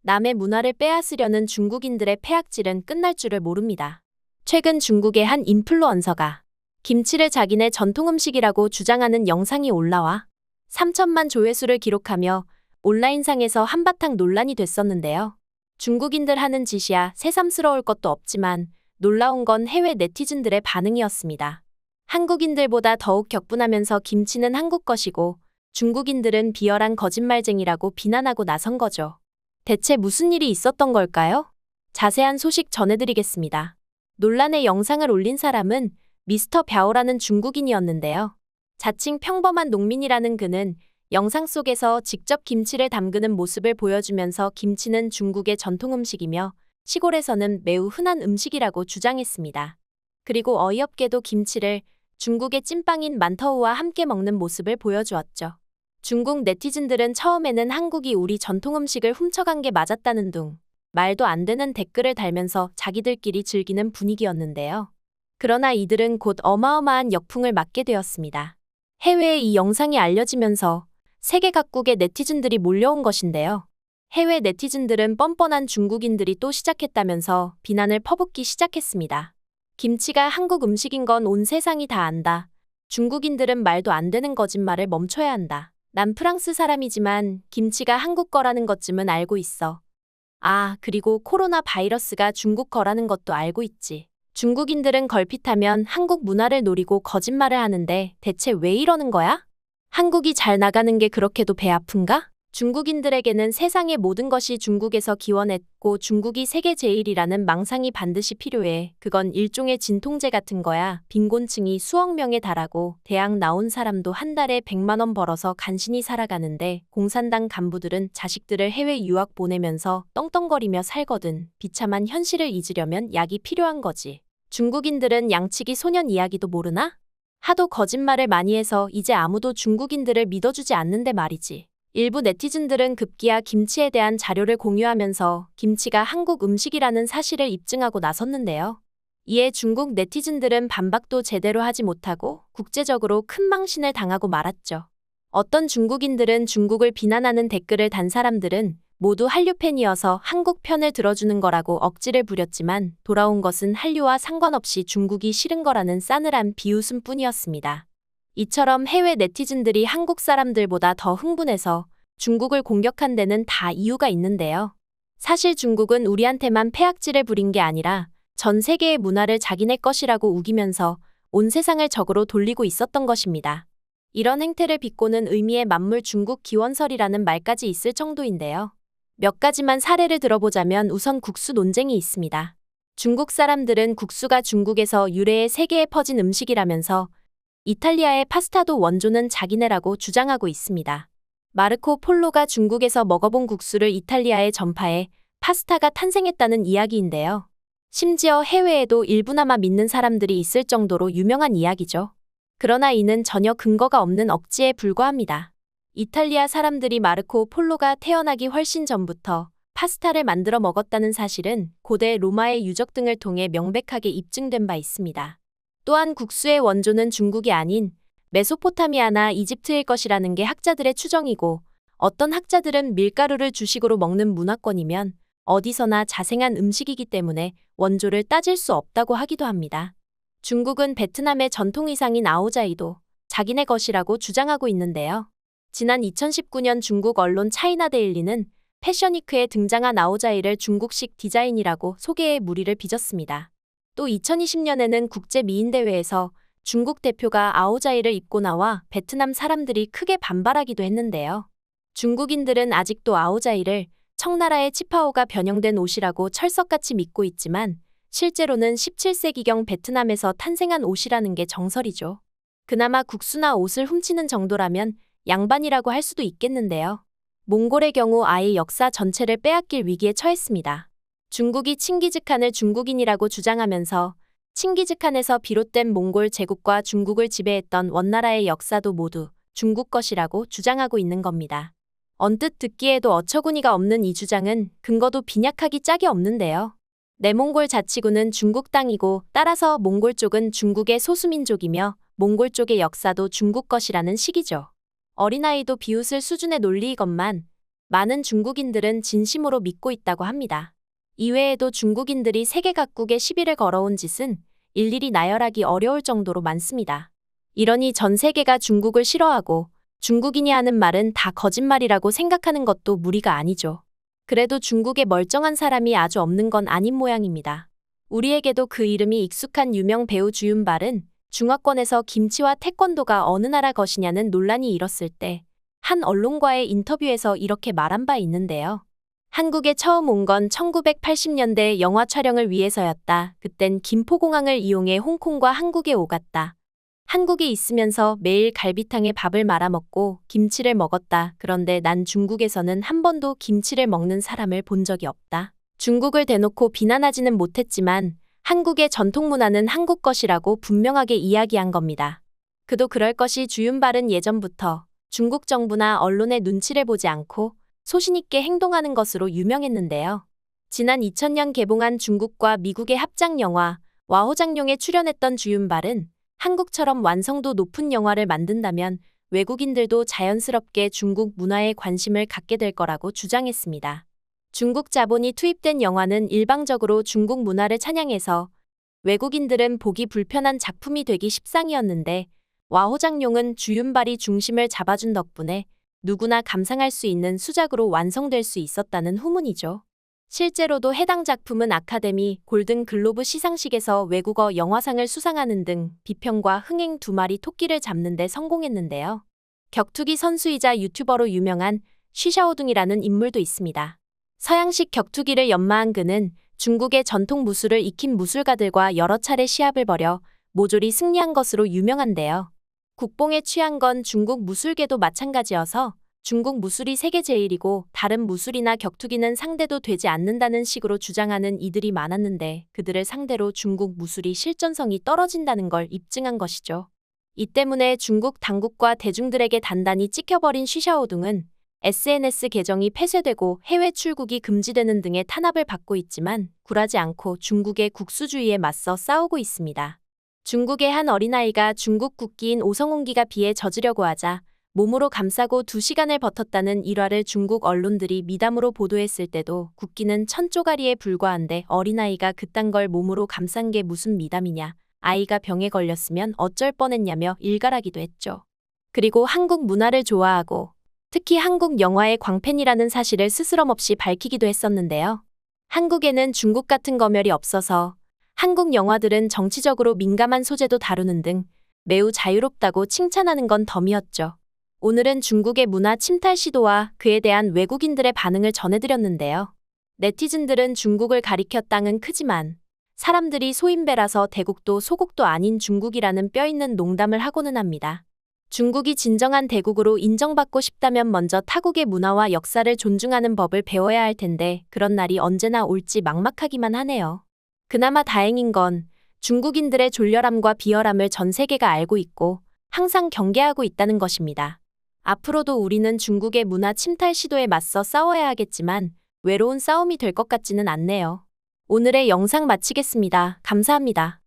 남의 문화를 빼앗으려는 중국인들의 패악질은 끝날 줄을 모릅니다. 최근 중국의 한 인플루언서가 김치를 자기네 전통 음식이라고 주장하는 영상이 올라와 3천만 조회수를 기록하며 온라인상에서 한바탕 논란이 됐었는데요. 중국인들 하는 짓이야 새삼스러울 것도 없지만 놀라운 건 해외 네티즌들의 반응이었습니다. 한국인들보다 더욱 격분하면서 김치는 한국 것이고 중국인들은 비열한 거짓말쟁이라고 비난하고 나선 거죠. 대체 무슨 일이 있었던 걸까요? 자세한 소식 전해드리겠습니다. 논란의 영상을 올린 사람은 미스터 벼오라는 중국인이었는데요. 자칭 평범한 농민이라는 그는 영상 속에서 직접 김치를 담그는 모습을 보여주면서 김치는 중국의 전통 음식이며 시골에서는 매우 흔한 음식이라고 주장했습니다. 그리고 어이없게도 김치를 중국의 찐빵인 만터우와 함께 먹는 모습을 보여주었죠. 중국 네티즌들은 처음에는 한국이 우리 전통 음식을 훔쳐간 게 맞았다는 둥 말도 안 되는 댓글을 달면서 자기들끼리 즐기는 분위기였는데요. 그러나 이들은 곧 어마어마한 역풍을 맞게 되었습니다. 해외에 이 영상이 알려지면서 세계 각국의 네티즌들이 몰려온 것인데요. 해외 네티즌들은 뻔뻔한 중국인들이 또 시작했다면서 비난을 퍼붓기 시작했습니다. 김치가 한국 음식인 건 온 세상이 다 안다. 중국인들은 말도 안 되는 거짓말을 멈춰야 한다. 난 프랑스 사람이지만 김치가 한국 거라는 것쯤은 알고 있어. 아, 그리고 코로나 바이러스가 중국 거라는 것도 알고 있지. 중국인들은 걸핏하면 한국 문화를 노리고 거짓말을 하는데 대체 왜 이러는 거야? 한국이 잘 나가는 게 그렇게도 배 아픈가? 중국인들에게는 세상의 모든 것이 중국에서 기원했고 중국이 세계 제일이라는 망상이 반드시 필요해. 그건 일종의 진통제 같은 거야. 빈곤층이 수억 명에 달하고 대학 나온 사람도 한 달에 100만 원 벌어서 간신히 살아가는데 공산당 간부들은 자식들을 해외 유학 보내면서 떵떵거리며 살거든. 비참한 현실을 잊으려면 약이 필요한 거지. 중국인들은 양치기 소년 이야기도 모르나? 하도 거짓말을 많이 해서 이제 아무도 중국인들을 믿어주지 않는데 말이지. 일부 네티즌들은 급기야 김치에 대한 자료를 공유하면서 김치가 한국 음식이라는 사실을 입증하고 나섰는데요. 이에 중국 네티즌들은 반박도 제대로 하지 못하고 국제적으로 큰 망신을 당하고 말았죠. 어떤 중국인들은 중국을 비난하는 댓글을 단 사람들은 모두 한류 팬이어서 한국 편을 들어주는 거라고 억지를 부렸지만 돌아온 것은 한류와 상관없이 중국이 싫은 거라는 싸늘한 비웃음뿐이었습니다. 이처럼 해외 네티즌들이 한국 사람들보다 더 흥분해서 중국을 공격한 데는 다 이유가 있는데요. 사실 중국은 우리한테만 패악질을 부린 게 아니라 전 세계의 문화를 자기네 것이라고 우기면서 온 세상을 적으로 돌리고 있었던 것입니다. 이런 행태를 비꼬는 의미의 만물 중국 기원설이라는 말까지 있을 정도인데요. 몇 가지만 사례를 들어보자면 우선 국수 논쟁이 있습니다. 중국 사람들은 국수가 중국에서 유래해 세계에 퍼진 음식이라면서 이탈리아의 파스타도 원조는 자기네라고 주장하고 있습니다. 마르코 폴로가 중국에서 먹어본 국수를 이탈리아에 전파해 파스타가 탄생했다는 이야기인데요. 심지어 해외에도 일부나마 믿는 사람들이 있을 정도로 유명한 이야기죠. 그러나 이는 전혀 근거가 없는 억지에 불과합니다. 이탈리아 사람들이 마르코 폴로가 태어나기 훨씬 전부터 파스타를 만들어 먹었다는 사실은 고대 로마의 유적 등을 통해 명백하게 입증된 바 있습니다. 또한 국수의 원조는 중국이 아닌 메소포타미아나 이집트일 것이라는 게 학자들의 추정이고 어떤 학자들은 밀가루를 주식으로 먹는 문화권이면 어디서나 자생한 음식이기 때문에 원조를 따질 수 없다고 하기도 합니다. 중국은 베트남의 전통의상인 아오자이도 자기네 것이라고 주장하고 있는데요. 지난 2019년 중국 언론 차이나데일리는 패션위크에 등장한 아오자이를 중국식 디자인이라고 소개해 물의를 빚었습니다. 또 2020년에는 국제미인대회에서 중국 대표가 아오자이를 입고 나와 베트남 사람들이 크게 반발하기도 했는데요. 중국인들은 아직도 아오자이를 청나라의 치파오가 변형된 옷이라고 철석같이 믿고 있지만 실제로는 17세기경 베트남에서 탄생한 옷이라는 게 정설이죠. 그나마 국수나 옷을 훔치는 정도라면 양반이라고 할 수도 있겠는데요. 몽골의 경우 아예 역사 전체를 빼앗길 위기에 처했습니다. 중국이 칭기즈칸을 중국인이라고 주장하면서 칭기즈칸에서 비롯된 몽골 제국과 중국을 지배했던 원나라의 역사도 모두 중국 것이라고 주장하고 있는 겁니다. 언뜻 듣기에도 어처구니가 없는 이 주장은 근거도 빈약하기 짝이 없는데요. 내몽골 자치구는 중국 땅이고 따라서 몽골 쪽은 중국의 소수민족이며 몽골 쪽의 역사도 중국 것이라는 식이죠. 어린아이도 비웃을 수준의 논리이건만 많은 중국인들은 진심으로 믿고 있다고 합니다. 이외에도 중국인들이 세계 각국에 시비를 걸어온 짓은 일일이 나열하기 어려울 정도로 많습니다. 이러니 전 세계가 중국을 싫어하고 중국인이 하는 말은 다 거짓말이라고 생각하는 것도 무리가 아니죠. 그래도 중국에 멀쩡한 사람이 아주 없는 건 아닌 모양입니다. 우리에게도 그 이름이 익숙한 유명 배우 주윤발은 중화권에서 김치와 태권도가 어느 나라 것이냐는 논란이 일었을 때 한 언론과의 인터뷰에서 이렇게 말한 바 있는데요. 한국에 처음 온 건 1980년대 영화 촬영을 위해서였다. 그땐 김포공항을 이용해 홍콩과 한국에 오갔다. 한국에 있으면서 매일 갈비탕에 밥을 말아 먹고 김치를 먹었다. 그런데 난 중국에서는 한 번도 김치를 먹는 사람을 본 적이 없다. 중국을 대놓고 비난하지는 못했지만 한국의 전통 문화는 한국 것이라고 분명하게 이야기한 겁니다. 그도 그럴 것이 주윤발은 예전부터 중국 정부나 언론의 눈치를 보지 않고 소신 있게 행동하는 것으로 유명했는데요. 지난 2000년 개봉한 중국과 미국의 합작 영화 와호장룡에 출연했던 주윤발은 한국처럼 완성도 높은 영화를 만든다면 외국인들도 자연스럽게 중국 문화에 관심을 갖게 될 거라고 주장했습니다. 중국 자본이 투입된 영화는 일방적으로 중국 문화를 찬양해서 외국인들은 보기 불편한 작품이 되기 십상이었는데 와호장룡은 주윤발이 중심을 잡아준 덕분에 누구나 감상할 수 있는 수작으로 완성될 수 있었다는 후문이죠. 실제로도 해당 작품은 아카데미 골든 글로브 시상식에서 외국어 영화상을 수상하는 등 비평과 흥행 2마리 토끼를 잡는 데 성공했는데요. 격투기 선수이자 유튜버로 유명한 쉬샤오둥이라는 인물도 있습니다. 서양식 격투기를 연마한 그는 중국의 전통 무술을 익힌 무술가들과 여러 차례 시합을 벌여 모조리 승리한 것으로 유명한데요. 국뽕에 취한 건 중국 무술계도 마찬가지여서 중국 무술이 세계 제일이고 다른 무술이나 격투기는 상대도 되지 않는다는 식으로 주장하는 이들이 많았는데 그들을 상대로 중국 무술이 실전성이 떨어진다는 걸 입증한 것이죠. 이 때문에 중국 당국과 대중들에게 단단히 찍혀버린 쉬샤오둥은 SNS 계정이 폐쇄되고 해외 출국이 금지되는 등의 탄압을 받고 있지만 굴하지 않고 중국의 국수주의에 맞서 싸우고 있습니다. 중국의 한 어린아이가 중국 국기인 오성홍기가 비에 젖으려고 하자 몸으로 감싸고 2시간을 버텼다는 일화를 중국 언론들이 미담으로 보도했을 때도 국기는 1000쪼가리에 불과한데 어린아이가 그딴 걸 몸으로 감싼 게 무슨 미담이냐, 아이가 병에 걸렸으면 어쩔 뻔했냐며 일갈하기도 했죠. 그리고 한국 문화를 좋아하고 특히 한국 영화의 광팬이라는 사실을 스스럼없이 밝히기도 했었는데요. 한국에는 중국 같은 검열이 없어서 한국 영화들은 정치적으로 민감한 소재도 다루는 등 매우 자유롭다고 칭찬하는 건 덤이었죠. 오늘은 중국의 문화 침탈 시도와 그에 대한 외국인들의 반응을 전해드렸는데요. 네티즌들은 중국을 가리켜 땅은 크지만 사람들이 소인배라서 대국도 소국도 아닌 중국이라는 뼈있는 농담을 하고는 합니다. 중국이 진정한 대국으로 인정받고 싶다면 먼저 타국의 문화와 역사를 존중하는 법을 배워야 할 텐데 그런 날이 언제나 올지 막막하기만 하네요. 그나마 다행인 건 중국인들의 졸렬함과 비열함을 전 세계가 알고 있고 항상 경계하고 있다는 것입니다. 앞으로도 우리는 중국의 문화 침탈 시도에 맞서 싸워야 하겠지만 외로운 싸움이 될 것 같지는 않네요. 오늘의 영상 마치겠습니다. 감사합니다.